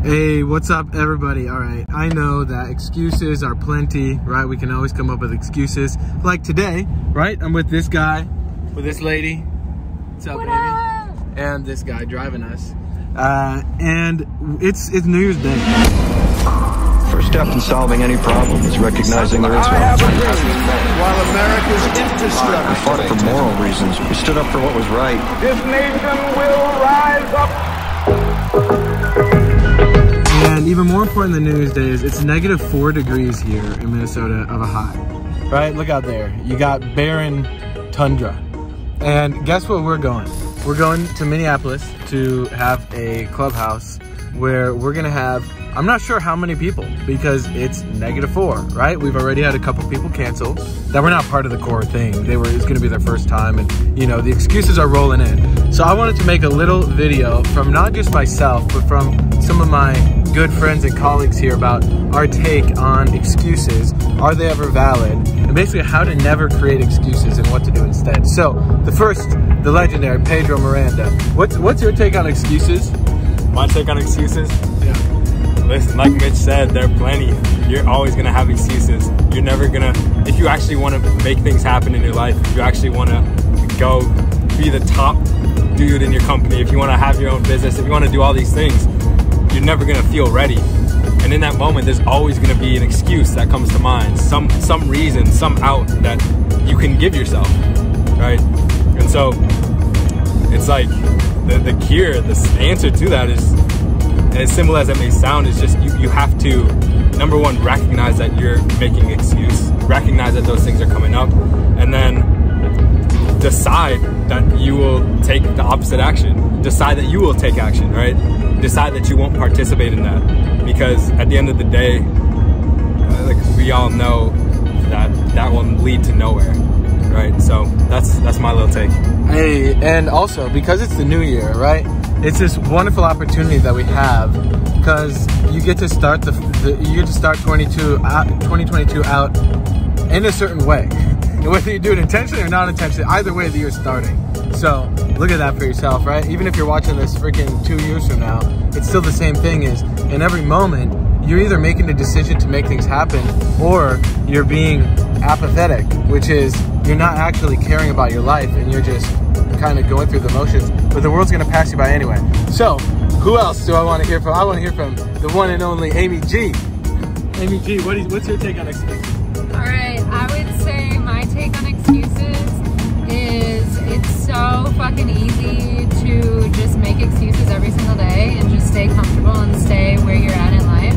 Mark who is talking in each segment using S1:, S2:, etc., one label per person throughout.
S1: Hey, what's up everybody? All right, I know that excuses are plenty, right? We can always come up with excuses. Like today, right? I'm with this guy, with this lady. What's up, baby? And this guy driving us. And it's New Year's Day.
S2: First step in solving any problem is recognizing there is no alternative.
S3: While America's infrastructure
S2: We fought for moral reasons. We stood up for what was right.
S3: This nation will rise up.
S1: And even more important than New Year's Day is it's -4 degrees here in Minnesota of a high, right? Look out there. You got barren tundra. And guess where we're going? We're going to Minneapolis to have a clubhouse where we're gonna have, I'm not sure how many people because it's -4, right? We've already had a couple people cancel that were not part of the core thing. It's gonna be their first time, and you know, the excuses are rolling in. So I wanted to make a little video from not just myself, but from some of my good friends and colleagues here about our take on excuses. Are they ever valid? And basically how to never create excuses and what to do instead. So the legendary Pedro Miranda. What's your take on excuses?
S4: My take on excuses?
S1: Yeah.
S4: Listen, like Mitch said, there are plenty. You're always gonna have excuses. You're never gonna, if you actually wanna make things happen in your life, if you actually wanna go be the top dude in your company, if you wanna have your own business, if you wanna do all these things, you're never gonna feel ready. And in that moment, there's always gonna be an excuse that comes to mind, some reason, some out that you can give yourself, right? And so, it's like, the cure, the answer to that is, as simple as it may sound, is just you have to, number one, recognize that you're making an excuse, recognize that those things are coming up, and then decide that you will take the opposite action. Decide that you will take action, right? Decide that you won't participate in that, because at the end of the day, like we all know that will lead to nowhere, right? So that's my little take.
S1: Hey, and also because it's the new year, right? It's this wonderful opportunity that we have because you get to start 2022 out in a certain way. And whether you do it intentionally or not intentionally, either way the year's starting. So look at that for yourself, right? Even if you're watching this freaking 2 years from now, it's still the same thing. Is in every moment, you're either making a decision to make things happen or you're being apathetic, which is you're not actually caring about your life and you're just kind of going through the motions, but the world's gonna pass you by anyway. So who else do I want to hear from? I want to hear from the one and only Amy G. Amy G, what's your take on excuses?
S5: All right, I would say my take on excuses is it's so fucking easy to just make excuses every single day and just stay comfortable and stay where you're at in life.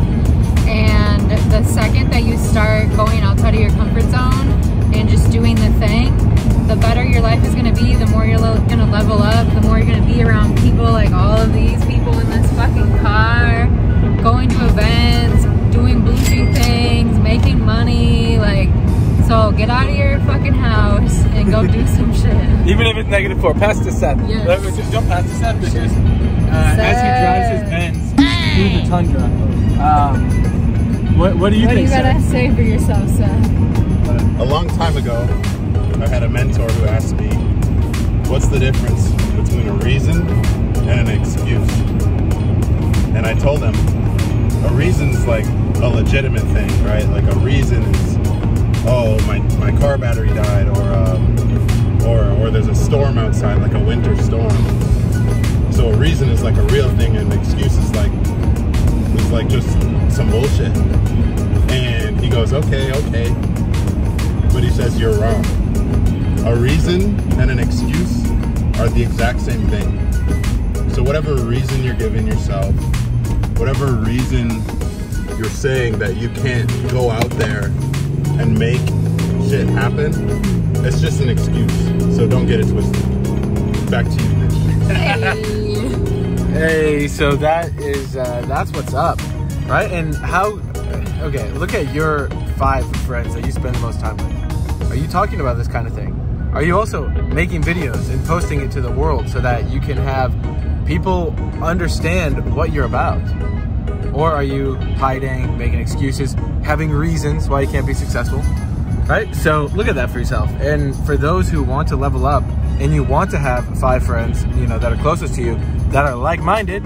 S5: And the second that you start going outside of your comfort zone and just doing the thing, the better your life is gonna be, the more you're gonna level up, the more you're gonna be around people like all of these people in this fucking car, going to events, doing bougie things, making money, like, so get out of your fucking house and go do some shit.
S1: Even if it's -4, past the set.
S5: Yes.
S1: Let's just jump past the set because as he drives his Benz through the tundra, what do you think,
S5: What do you gotta say for yourself, Seth?
S6: A long time ago, I had a mentor who asked me, what's the difference between a reason and an excuse? And I told him, a reason's like a legitimate thing, right? Like a reason is, oh, my car battery died, or there's a storm outside, like a winter storm. So a reason is like a real thing, and an excuse is like just some bullshit. And he goes, okay. But he says, you're wrong. A reason and an excuse are the exact same thing. So whatever reason you're giving yourself, whatever reason you're saying that you can't go out there and make shit happen, it's just an excuse. So don't get it twisted. Back to you, Mitch.
S1: Hey, so that's what's up, right? And how, okay, look at your 5 friends that you spend the most time with. Are you talking about this kind of thing? Are you also making videos and posting it to the world so that you can have people understand what you're about? Or are you hiding, making excuses, having reasons why you can't be successful, right? So look at that for yourself. And for those who want to level up and you want to have 5 friends, you know, that are closest to you, that are like-minded,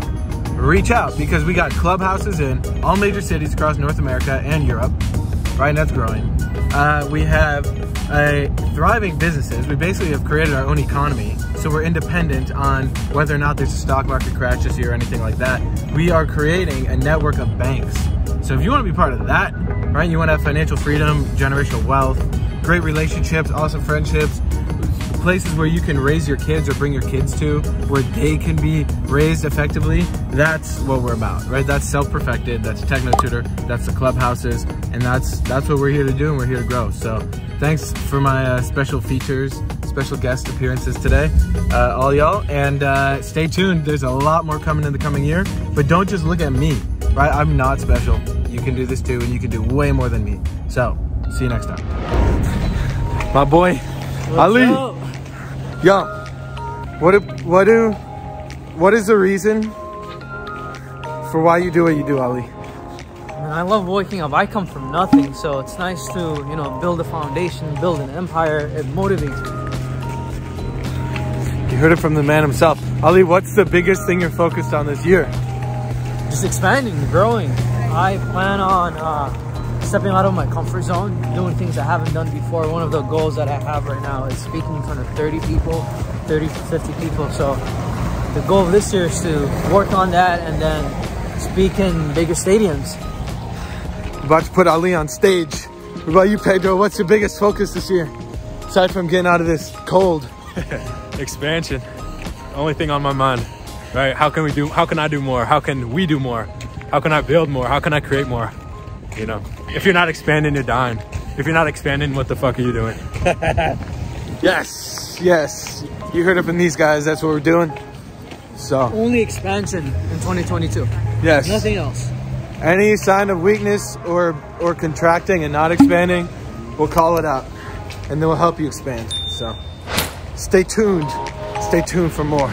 S1: reach out, because we got clubhouses in all major cities across North America and Europe, right? And that's growing. We have thriving businesses. We basically have created our own economy, so we're independent on whether or not there's a stock market crash this year or anything like that. We are creating a network of banks. So if you want to be part of that, right, you want to have financial freedom, generational wealth, great relationships, awesome friendships, places where you can raise your kids or bring your kids to, where they can be raised effectively, that's what we're about, right? That's self-perfected, that's Techno Tutor, that's the clubhouses, and that's what we're here to do, and we're here to grow. So thanks for my special features, special guest appearances today, all y'all, and stay tuned. There's a lot more coming in the coming year, but don't just look at me, right? I'm not special. You can do this too, and you can do way more than me. So see you next time. My boy, Ali. Yo, what is the reason for why you do what you do, Ali?
S7: Man, I love waking up. I come from nothing, so it's nice to, you know, build a foundation, build an empire. It motivates me.
S1: You heard it from the man himself. Ali, what's the biggest thing you're focused on this year?
S7: Just expanding, growing. I plan on stepping out of my comfort zone, doing things I haven't done before. One of the goals that I have right now is speaking in front of 30 people, 30 to 50 people. So the goal of this year is to work on that and then speak in bigger stadiums.
S1: About to put Ali on stage. What about you, Pedro? What's your biggest focus this year, aside from getting out of this cold?
S4: Expansion. Only thing on my mind, right? How can I do more? How can we do more? How can I build more? How can I create more? You know, if you're not expanding, you're dying. If you're not expanding, what the fuck are you doing?
S1: Yes, yes. You heard it from these guys. That's what we're doing. So
S7: only expansion in 2022.
S1: Yes.
S7: Nothing else.
S1: Any sign of weakness or contracting and not expanding, we'll call it out, and then we'll help you expand. So stay tuned. Stay tuned for more.